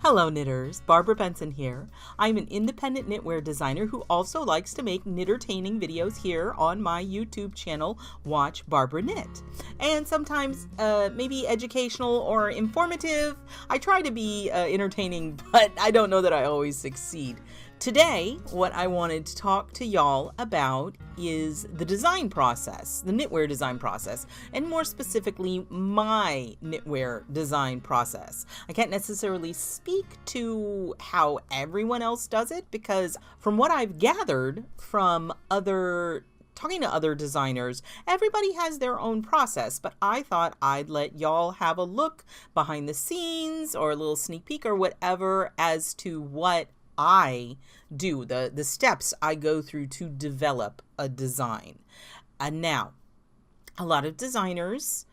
Hello knitters, Barbara Benson here. I'm an independent knitwear designer who also likes to make knittertaining videos here on my YouTube channel, Watch Barbara Knit. And sometimes maybe educational or informative. I try to be entertaining, but I don't know that I always succeed. Today, what I wanted to talk to y'all about is the design process, the knitwear design process, and more specifically, my knitwear design process. I can't necessarily speak to how everyone else does it because from what I've gathered from talking to other designers, everybody has their own process, but I thought I'd let y'all have a look behind the scenes or a little sneak peek or whatever as to what I do, the steps I go through to develop a design. And now, a lot of designers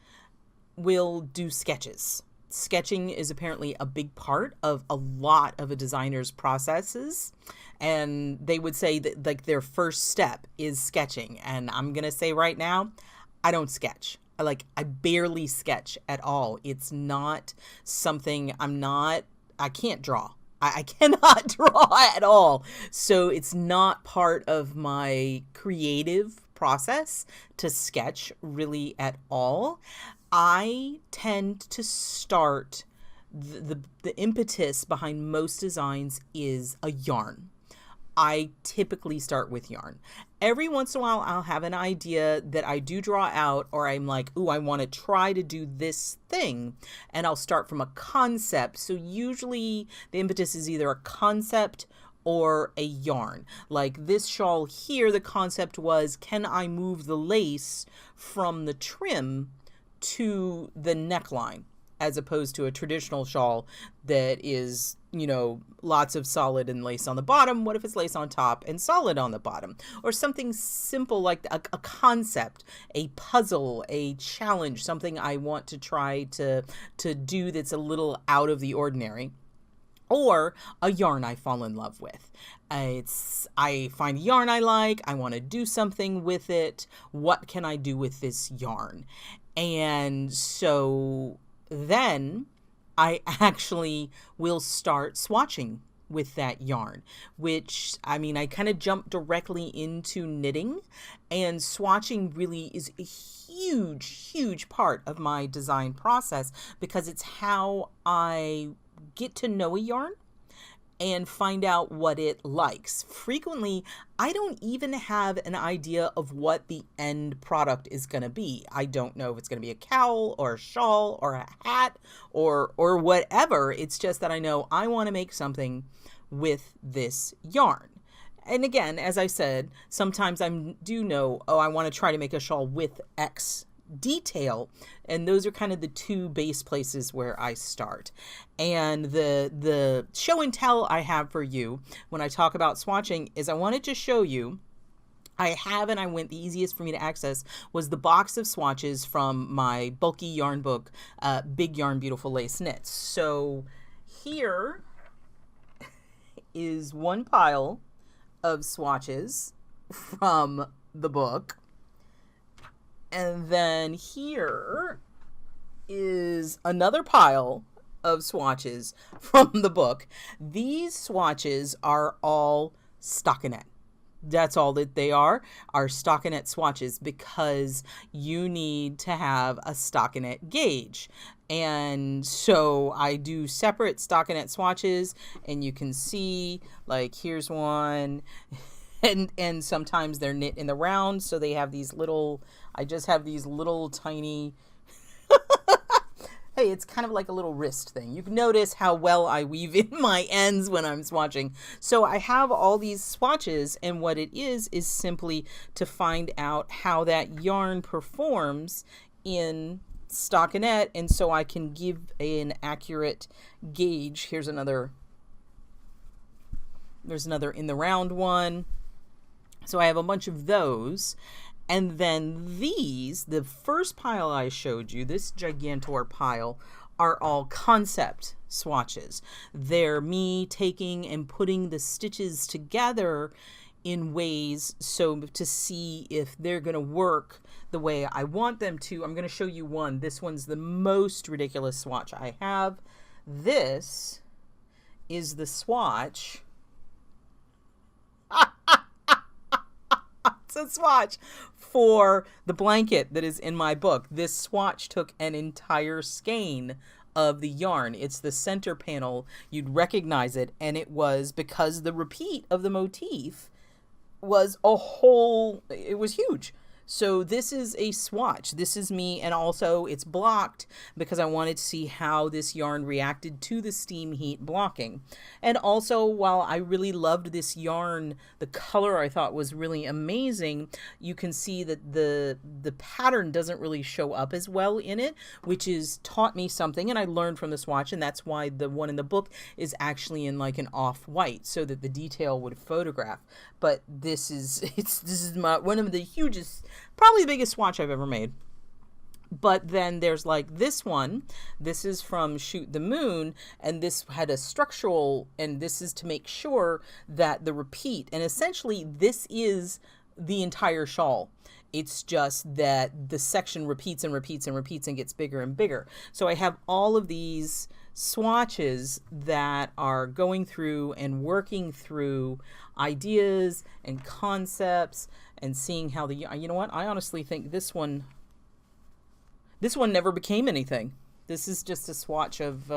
will do sketches. Sketching is apparently a big part of a lot of a designer's processes. And they would say that like their first step is sketching. And I'm going to say right now, I don't sketch. I barely sketch at all. It's not something I can't draw. I cannot draw at all. So it's not part of my creative process to sketch really at all. I tend to start, the impetus behind most designs is a yarn. I typically start with yarn. Every once in a while, I'll have an idea that I do draw out, or I'm like, ooh, I want to try to do this thing. And I'll start from a concept. So usually the impetus is either a concept or a yarn. Like this shawl here, the concept was, can I move the lace from the trim to the neckline? As opposed to a traditional shawl that is, lots of solid and lace on the bottom. What if it's lace on top and solid on the bottom? Or something simple like a concept, a puzzle, a challenge, something I want to try to do that's a little out of the ordinary. Or a yarn I fall in love with. I find a yarn I like, I want to do something with it. What can I do with this yarn? And so then I actually will start swatching with that yarn, which, I kind of jump directly into knitting, and swatching really is a huge, huge part of my design process because it's how I get to know a yarn and find out what it likes. Frequently, I don't even have an idea of what the end product is going to be. I don't know if it's going to be a cowl or a shawl or a hat or whatever. It's just that I know I want to make something with this yarn. And again, as I said, sometimes I do know, I want to try to make a shawl with X detail, and those are kind of the two base places where I start. And the show and tell I have for you when I talk about swatching is I wanted to show you, the easiest for me to access was the box of swatches from my bulky yarn book, Big Yarn Beautiful Lace Knits. So here is one pile of swatches from the book. And then here is another pile of swatches from the book. These swatches are all stockinette. That's all that they are stockinette swatches because you need to have a stockinette gauge. And so I do separate stockinette swatches, and you can see, like, here's one. And sometimes they're knit in the round, so they have these little, I just have these little tiny, hey, it's kind of like a little wrist thing. You can notice how well I weave in my ends when I'm swatching. So I have all these swatches, and what it is simply to find out how that yarn performs in stockinette, and so I can give an accurate gauge. There's another in the round one. So I have a bunch of those. And then these, the first pile I showed you, this Gigantor pile, are all concept swatches. They're me taking and putting the stitches together in ways so to see if they're going to work the way I want them to. I'm going to show you one. This one's the most ridiculous swatch I have. This is the swatch. It's a swatch for the blanket that is in my book. This swatch took an entire skein of the yarn. It's the center panel. You'd recognize it, and it was because the repeat of the motif was it was huge. So this is a swatch. This is me, and also it's blocked because I wanted to see how this yarn reacted to the steam heat blocking. And also, while I really loved this yarn, the color I thought was really amazing, you can see that the pattern doesn't really show up as well in it, which is taught me something, and I learned from the swatch, and that's why the one in the book is actually in like an off-white so that the detail would photograph. But this is one of the hugest, probably the biggest swatch I've ever made. But then there's like this one. This is from Shoot the Moon, and this had a structural, and this is to make sure that the repeat, and essentially this is the entire shawl. It's just that the section repeats and repeats and repeats and gets bigger and bigger. So I have all of these swatches that are going through and working through ideas and concepts and seeing how you know what, I honestly think this one never became anything. This is just a swatch of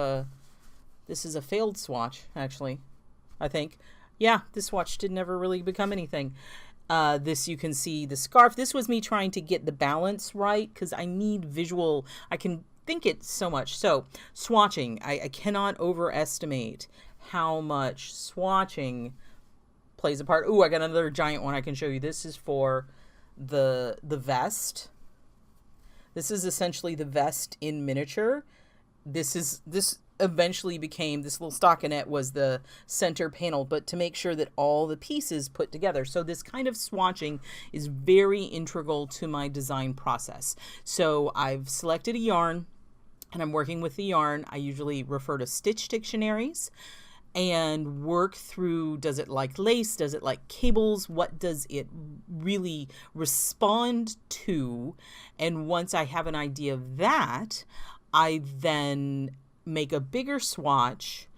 this is a failed swatch, actually, I think. Yeah, this swatch did never really become anything. This, you can see the scarf. This was me trying to get the balance right because I need visual. I can think it so much. So swatching, I cannot overestimate how much swatching plays a part. Ooh, I got another giant one I can show you. This is for the vest. This is essentially the vest in miniature. This eventually became, this little stockinette was the center panel, but to make sure that all the pieces put together. So this kind of swatching is very integral to my design process. So I've selected a yarn and I'm working with the yarn. I usually refer to stitch dictionaries and work through, does it like lace? Does it like cables? What does it really respond to? And once I have an idea of that, I then make a bigger swatch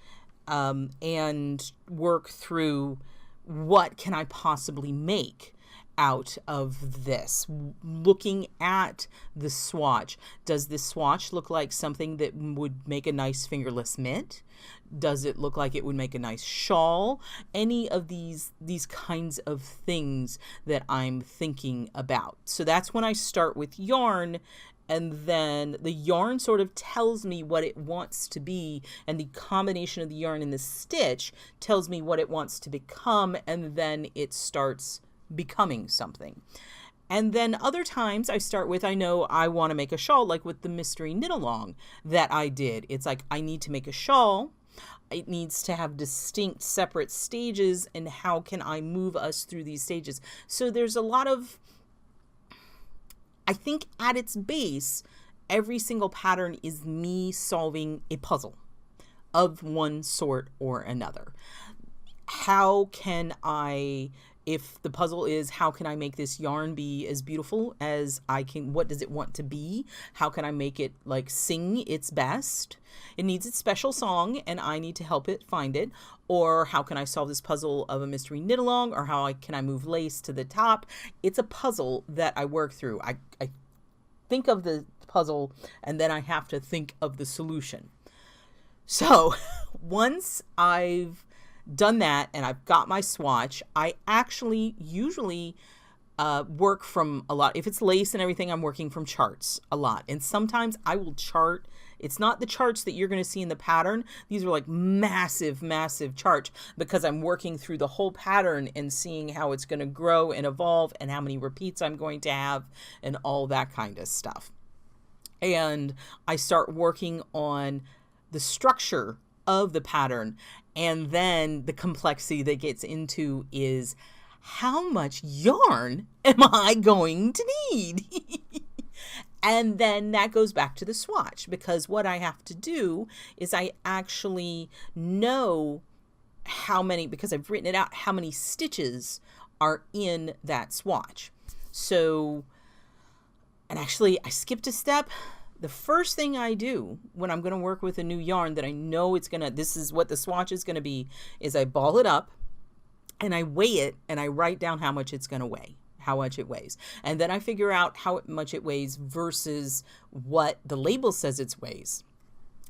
and work through what can I possibly make out of this. Looking at the swatch, does this swatch look like something that would make a nice fingerless mitt? Does it look like it would make a nice shawl? Any of these kinds of things that I'm thinking about. So that's when I start with yarn, and then the yarn sort of tells me what it wants to be, and the combination of the yarn and the stitch tells me what it wants to become, and then it starts becoming something. And then other times I start with, I know I want to make a shawl, like with the mystery knit along that I did. It's like, I need to make a shawl. It needs to have distinct separate stages, and how can I move us through these stages? So there's a lot of, I think at its base, every single pattern is me solving a puzzle of one sort or another. How can I, if the puzzle is, how can I make this yarn be as beautiful as I can? What does it want to be? How can I make it like sing its best? It needs its special song, and I need to help it find it. Or how can I solve this puzzle of a mystery knit along? Or how can I move lace to the top? It's a puzzle that I work through. I think of the puzzle, and then I have to think of the solution. So once I've done that and I've got my swatch, I actually usually work from a lot. If it's lace and everything, I'm working from charts a lot. And sometimes I will chart. It's not the charts that you're going to see in the pattern. These are like massive, massive charts, because I'm working through the whole pattern and seeing how it's going to grow and evolve and how many repeats I'm going to have and all that kind of stuff. And I start working on the structure of the pattern. And then the complexity that gets into is, how much yarn am I going to need? And then that goes back to the swatch, because what I have to do is I actually know how many, because I've written it out, how many stitches are in that swatch. So, and actually I skipped a step. the first thing I do when I'm going to work with a new yarn that I know this is what the swatch is going to be, is I ball it up and I weigh it and I write down how much it's going to weigh, how much it weighs. And then I figure out how much it weighs versus what the label says it weighs.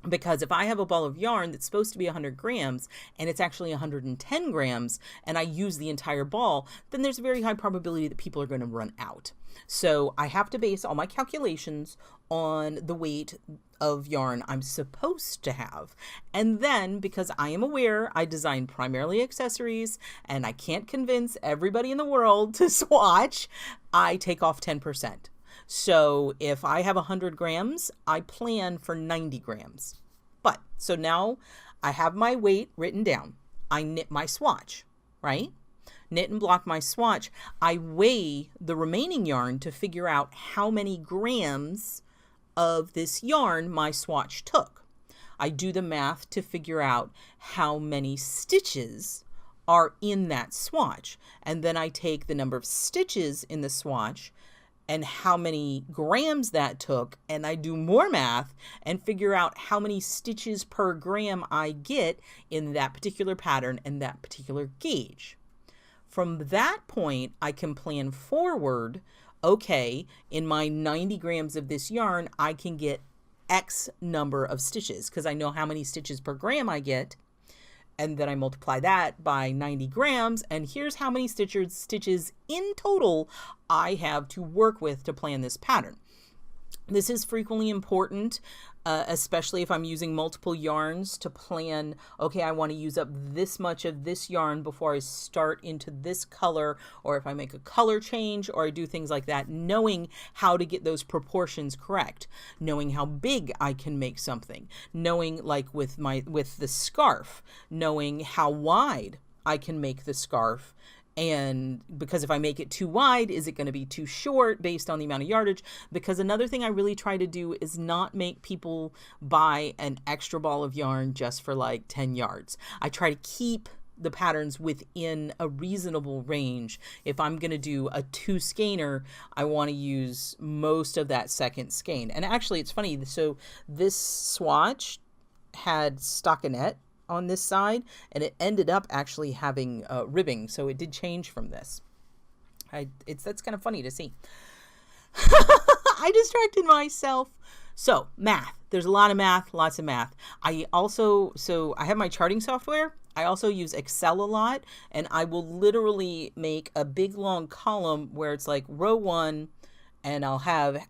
Because if I have a ball of yarn that's supposed to be 100 grams and it's actually 110 grams and I use the entire ball, then there's a very high probability that people are going to run out. So I have to base all my calculations on the weight of yarn I'm supposed to have. And then, because I am aware I design primarily accessories and I can't convince everybody in the world to swatch, I take off 10%. So if I have 100 grams, I plan for 90 grams. So now I have my weight written down. I knit my swatch, right? Knit and block my swatch. I weigh the remaining yarn to figure out how many grams of this yarn my swatch took. I do the math to figure out how many stitches are in that swatch. And then I take the number of stitches in the swatch and how many grams that took, and I do more math and figure out how many stitches per gram I get in that particular pattern and that particular gauge. From that point, I can plan forward, okay, in my 90 grams of this yarn, I can get X number of stitches because I know how many stitches per gram I get. And then I multiply that by 90 grams, and here's how many stitches in total I have to work with to plan this pattern. This is frequently important, especially if I'm using multiple yarns to plan, okay, I want to use up this much of this yarn before I start into this color, or if I make a color change or I do things like that, knowing how to get those proportions correct, knowing how big I can make something, knowing like with the scarf, knowing how wide I can make the scarf. And because if I make it too wide, is it going to be too short based on the amount of yardage? Because another thing I really try to do is not make people buy an extra ball of yarn just for like 10 yards. I try to keep the patterns within a reasonable range. If I'm going to do a 2 skeiner, I want to use most of that second skein. And actually, it's funny. So this swatch had stockinette on this side, and it ended up actually having ribbing, so it did change from this. That's kind of funny to see. I distracted myself. So math, there's a lot of math, lots of math. I have my charting software. I also use Excel a lot, and I will literally make a big long column where it's like row 1, and I'll have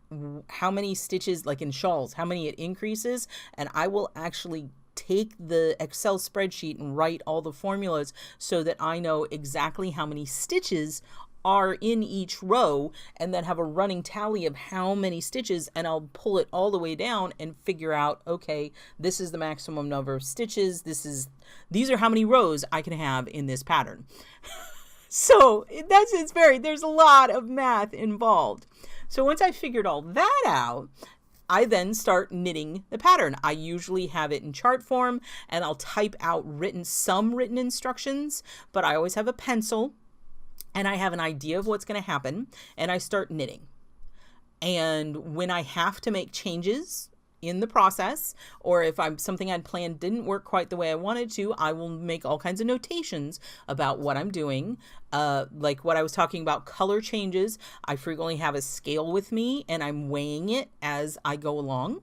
how many stitches, like in shawls, how many it increases, and I will actually take the Excel spreadsheet and write all the formulas so that I know exactly how many stitches are in each row, and then have a running tally of how many stitches, and I'll pull it all the way down and figure out, okay, this is the maximum number of stitches, these are how many rows I can have in this pattern. So there's a lot of math involved. So once I figured all that out, I then start knitting the pattern. I usually have it in chart form, and I'll type out some written instructions, but I always have a pencil and I have an idea of what's going to happen, and I start knitting. And when I have to make changes in the process, or if something I'd planned didn't work quite the way I wanted to, I will make all kinds of notations about what I'm doing. Like what I was talking about, color changes. I frequently have a scale with me, and I'm weighing it as I go along,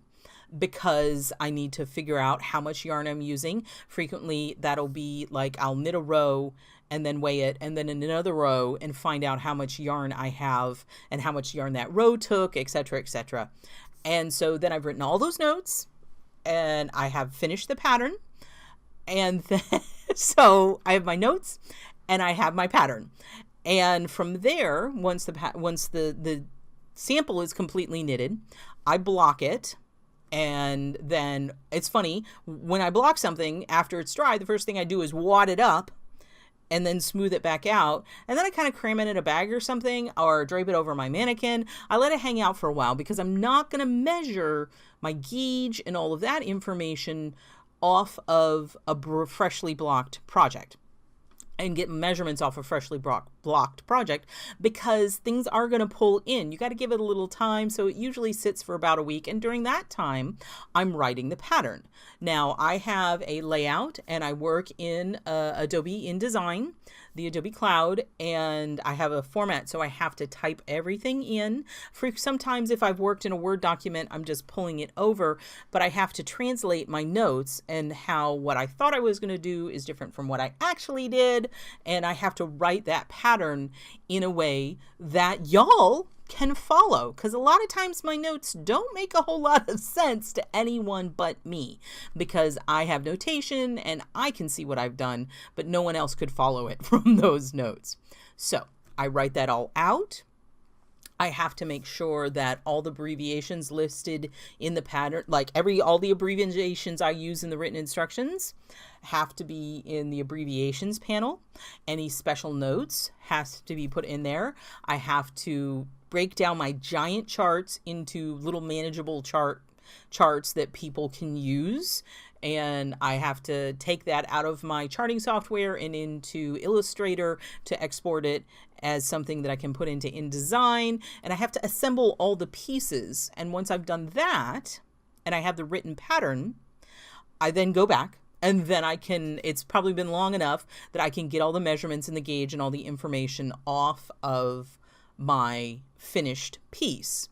because I need to figure out how much yarn I'm using. Frequently, that'll be like I'll knit a row and then weigh it, and then in another row and find out how much yarn I have and how much yarn that row took, etc., etc. And so then I've written all those notes, and I have finished the pattern. And then, so I have my notes and I have my pattern. And from there, once the sample is completely knitted, I block it. And then it's funny, when I block something after it's dry, the first thing I do is wad it up and then smooth it back out. And then I kind of cram it in a bag or something, or drape it over my mannequin. I let it hang out for a while because I'm not going to measure my gauge and all of that information off of a freshly blocked project. and get measurements off a freshly blocked project, because things are going to pull in. You got to give it a little time. So it usually sits for about a week. And during that time, I'm writing the pattern. Now I have a layout and I work in Adobe InDesign, the Adobe Cloud, and I have a format. So I have to type everything in. For sometimes if I've worked in a Word document, I'm just pulling it over, but I have to translate my notes and how what I thought I was going to do is different from what I actually did. And I have to write that pattern in a way that y'all can follow, because a lot of times my notes don't make a whole lot of sense to anyone but me, because I have notation and I can see what I've done, but no one else could follow it from those notes. So I write that all out. I have to make sure that all the abbreviations listed in the pattern, like all the abbreviations I use in the written instructions, have to be in the abbreviations panel. Any special notes has to be put in there. I have to break down my giant charts into little manageable charts that people can use. And I have to take that out of my charting software and into Illustrator to export it as something that I can put into InDesign. And I have to assemble all the pieces. And once I've done that, and I have the written pattern, I then go back, and then it's probably been long enough that I can get all the measurements and the gauge and all the information off of my finished piece.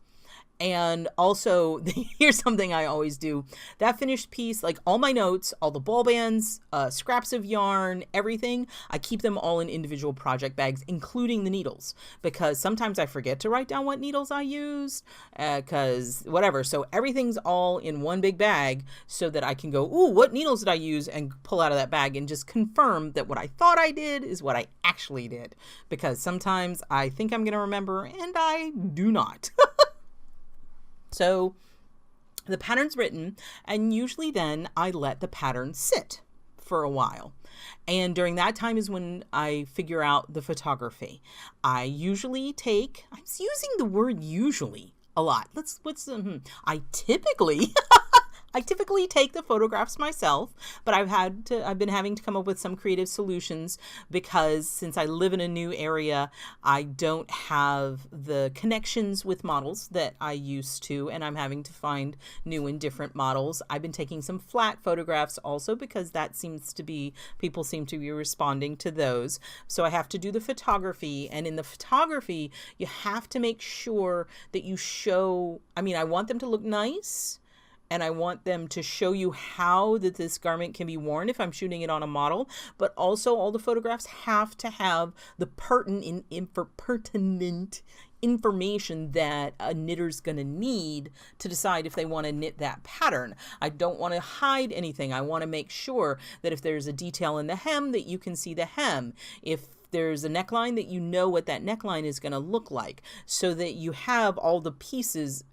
And also, here's something I always do. That finished piece, like all my notes, all the ball bands, scraps of yarn, everything, I keep them all in individual project bags, including the needles, because sometimes I forget to write down what needles I used, because whatever. So everything's all in one big bag so that I can go, ooh, what needles did I use? And pull out of that bag and just confirm that what I thought I did is what I actually did. Because sometimes I think I'm going to remember and I do not. So the pattern's written, and usually then I let the pattern sit for a while. And during that time is when I figure out the photography. I'm using the word usually a lot. I typically take the photographs myself, but I've been having to come up with some creative solutions, because since I live in a new area, I don't have the connections with models that I used to, and I'm having to find new and different models. I've been taking some flat photographs also, because people seem to be responding to those. So I have to do the photography, and in the photography, you have to make sure that I want them to look nice. And I want them to show you how that this garment can be worn if I'm shooting it on a model. But also all the photographs have to have the pertinent information that a knitter's going to need to decide if they want to knit that pattern. I don't want to hide anything. I want to make sure that if there's a detail in the hem, that you can see the hem. If there's a neckline, that you know what that neckline is going to look like, so that you have all the pieces.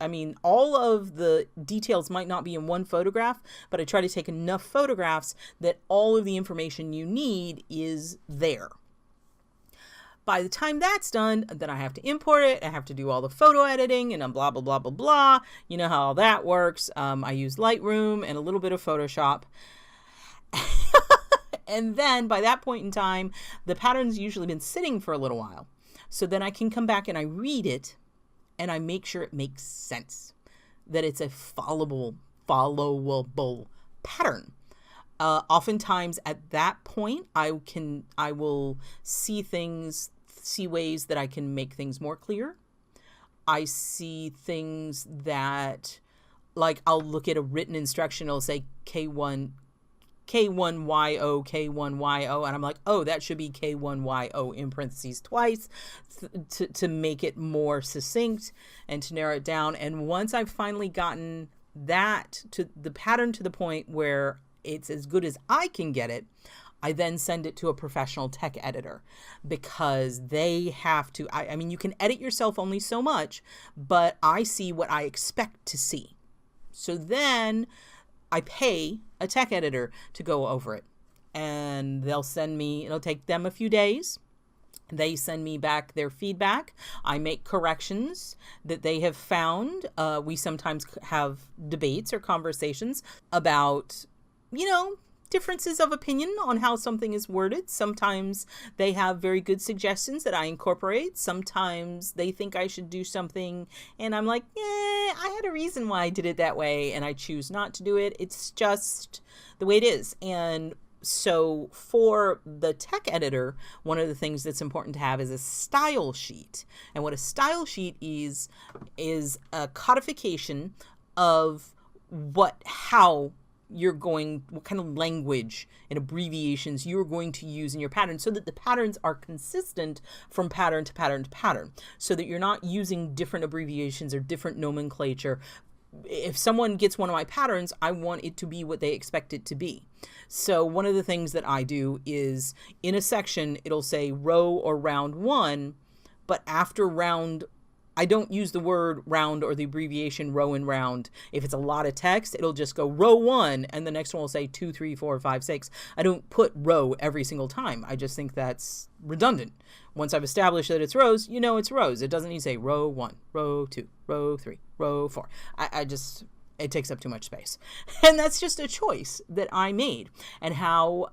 All of the details might not be in one photograph, but I try to take enough photographs that all of the information you need is there. By the time that's done, then I have to import it. I have to do all the photo editing and blah, blah, blah, blah, blah. You know how all that works. I use Lightroom and a little bit of Photoshop. And then by that point in time, the pattern's usually been sitting for a little while. So then I can come back and I read it and I make sure it makes sense, that it's a followable pattern. Oftentimes at that point, I will see ways that I can make things more clear. I see things that, like, I'll look at a written instruction, it'll say K1YO, and I'm like, oh, that should be K1YO in parentheses twice to make it more succinct and to narrow it down. And once I've finally gotten that to the pattern to the point where it's as good as I can get it, I then send it to a professional tech editor, because they have to, you can edit yourself only so much, but I see what I expect to see. So then I pay a tech editor to go over it, and it'll take them a few days. They send me back their feedback. I make corrections that they have found. We sometimes have debates or conversations about, differences of opinion on how something is worded. Sometimes they have very good suggestions that I incorporate. Sometimes they think I should do something and I'm like, I had a reason why I did it that way and I choose not to do it. It's just the way it is. And so for the tech editor, one of the things that's important to have is a style sheet. And what a style sheet is a codification of what kind of language and abbreviations you're going to use in your pattern, so that the patterns are consistent from pattern to pattern to pattern, so that you're not using different abbreviations or different nomenclature. If someone gets one of my patterns, I want it to be what they expect it to be. So one of the things that I do is in a section, it'll say row or round 1, but after round, I don't use the word round or the abbreviation row and round. If it's a lot of text, it'll just go row 1 and the next one will say 2, 3, 4, 5, 6. I don't put row every single time. I just think that's redundant. Once I've established that it's rows, you know it's rows. It doesn't need to say row 1, row 2, row 3, row 4. It takes up too much space. And that's just a choice that I made, and how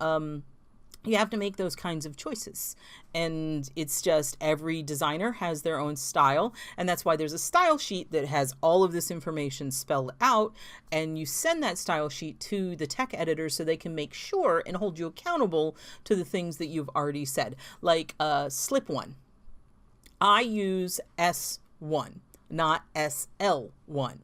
you have to make those kinds of choices. And it's just every designer has their own style. And that's why there's a style sheet that has all of this information spelled out. And you send that style sheet to the tech editor so they can make sure and hold you accountable to the things that you've already said. Like slip 1. I use S1, not SL1.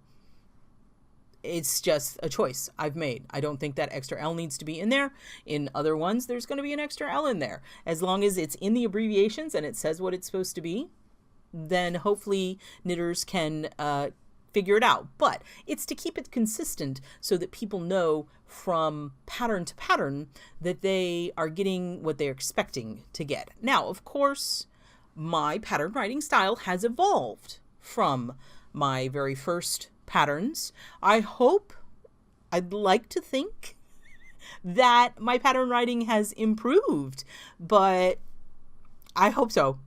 It's just a choice I've made. I don't think that extra L needs to be in there. In other ones, there's going to be an extra L in there. As long as it's in the abbreviations and it says what it's supposed to be, then hopefully knitters can figure it out. But it's to keep it consistent so that people know from pattern to pattern that they are getting what they're expecting to get. Now, of course, my pattern writing style has evolved from my very first patterns. I'd like to think that my pattern writing has improved, but I hope so.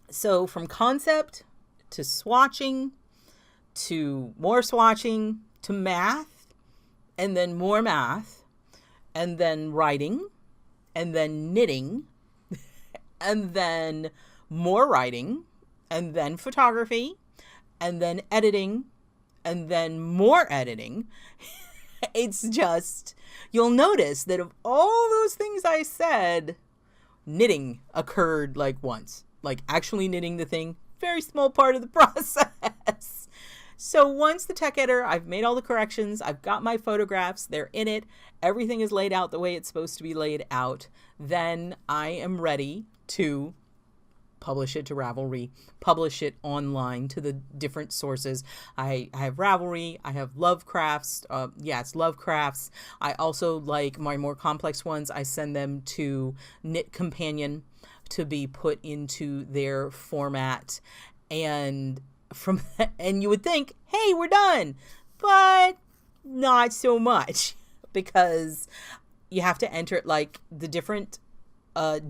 So from concept to swatching to more swatching to math, and then more math, and then writing, and then knitting, and then more writing, and then photography, and then editing, and then more editing. It's just, you'll notice that of all those things I said, knitting occurred like once. Like actually knitting the thing, very small part of the process. So once the tech editor, I've made all the corrections, I've got my photographs, they're in it, everything is laid out the way it's supposed to be laid out, then I am ready to publish it to Ravelry, publish it online to the different sources. I have Ravelry, I have Lovecrafts, it's Lovecrafts. I also, like my more complex ones, I send them to Knit Companion to be put into their format. And from that, and you would think, hey, we're done, but not so much, because you have to enter like the different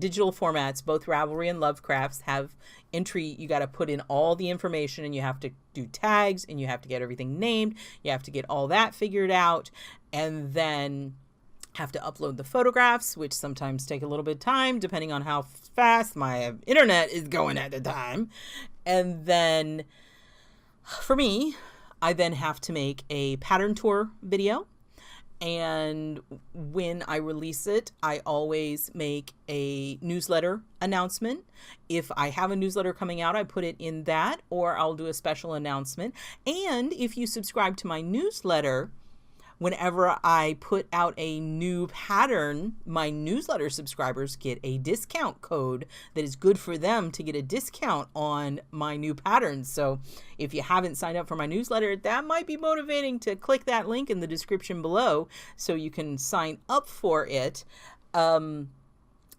digital formats. Both Ravelry and Lovecrafts have entry. You got to put in all the information, and you have to do tags, and you have to get everything named. You have to get all that figured out, and then have to upload the photographs, which sometimes take a little bit of time depending on how fast my internet is going at the time. And then for me, I then have to make a pattern tour video. And when I release it, I always make a newsletter announcement. If I have a newsletter coming out, I put it in that, or I'll do a special announcement. And if you subscribe to my newsletter, whenever I put out a new pattern, my newsletter subscribers get a discount code that is good for them to get a discount on my new patterns. So if you haven't signed up for my newsletter, that might be motivating to click that link in the description below so you can sign up for it.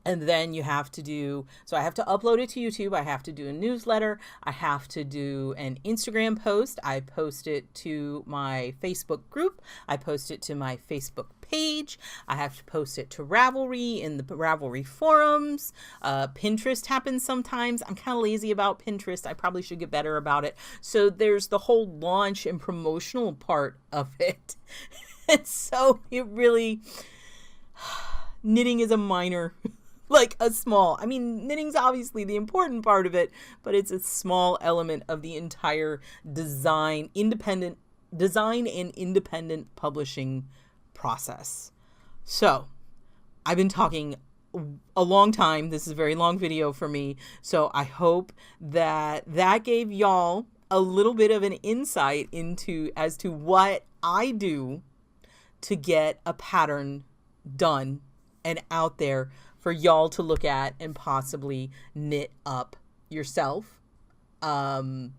And then you have to do, so I have to upload it to YouTube. I have to do a newsletter. I have to do an Instagram post. I post it to my Facebook group. I post it to my Facebook page. I have to post it to Ravelry in the Ravelry forums. Pinterest happens sometimes. I'm kind of lazy about Pinterest. I probably should get better about it. So there's the whole launch and promotional part of it. And so it really, knitting is a minor, like a small, I mean, knitting's obviously the important part of it, but it's a small element of the entire design and independent publishing process. So I've been talking a long time. This is a very long video for me. So I hope that gave y'all a little bit of an insight as to what I do to get a pattern done and out there for y'all to look at and possibly knit up yourself. And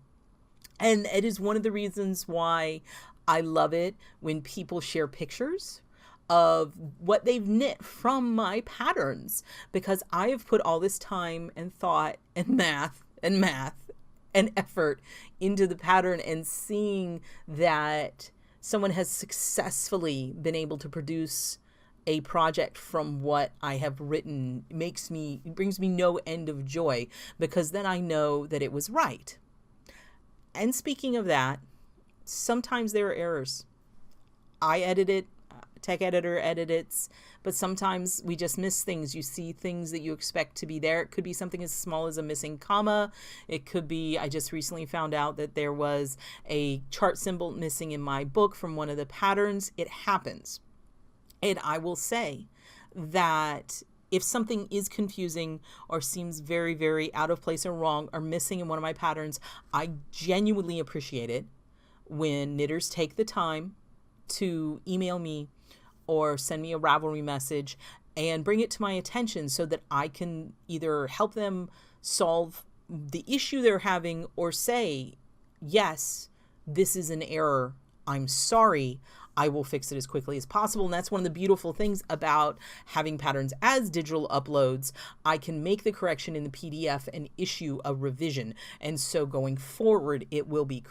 it is one of the reasons why I love it when people share pictures of what they've knit from my patterns, because I have put all this time and thought and math and effort into the pattern, and seeing that someone has successfully been able to produce a project from what I have written brings me no end of joy, because then I know that it was right. And speaking of that, sometimes there are errors. I edit it, tech editor edits, but sometimes we just miss things. You see things that you expect to be there. It could be something as small as a missing comma. It could be, I just recently found out that there was a chart symbol missing in my book from one of the patterns. It happens. And I will say that if something is confusing or seems very, very out of place or wrong or missing in one of my patterns, I genuinely appreciate it when knitters take the time to email me or send me a Ravelry message and bring it to my attention so that I can either help them solve the issue they're having or say, yes, this is an error. I'm sorry. I will fix it as quickly as possible. And that's one of the beautiful things about having patterns as digital uploads. I can make the correction in the PDF and issue a revision. And so going forward, it will be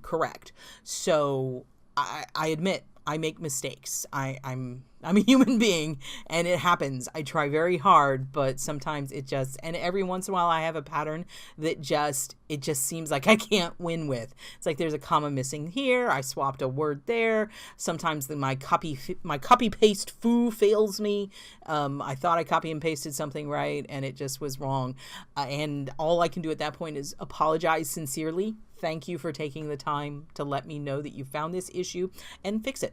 correct. So I admit I make mistakes. I'm a human being, and it happens. I try very hard, but sometimes and every once in a while I have a pattern that it just seems like I can't win with. It's like there's a comma missing here. I swapped a word there. Sometimes my copy paste foo fails me. I thought I copy and pasted something right, and it just was wrong. And all I can do at that point is apologize sincerely. Thank you for taking the time to let me know that you found this issue and fix it.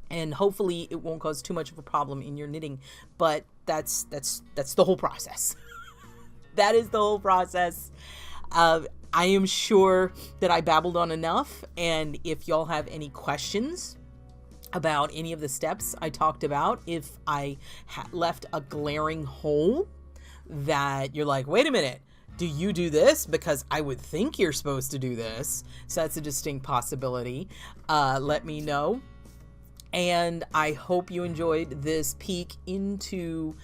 And hopefully it won't cause too much of a problem in your knitting, but that's the whole process. That is the whole process. I am sure that I babbled on enough, and if y'all have any questions about any of the steps I talked about, if I left a glaring hole that you're like, wait a minute, do you do this? Because I would think you're supposed to do this. So that's a distinct possibility. Let me know. And I hope you enjoyed this peek into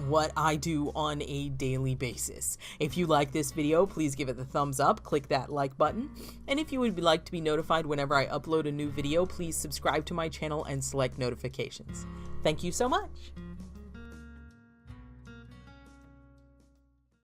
what I do on a daily basis. If you like this video, please give it the thumbs up, click that like button. And if you would like to be notified whenever I upload a new video, please subscribe to my channel and select notifications. Thank you so much.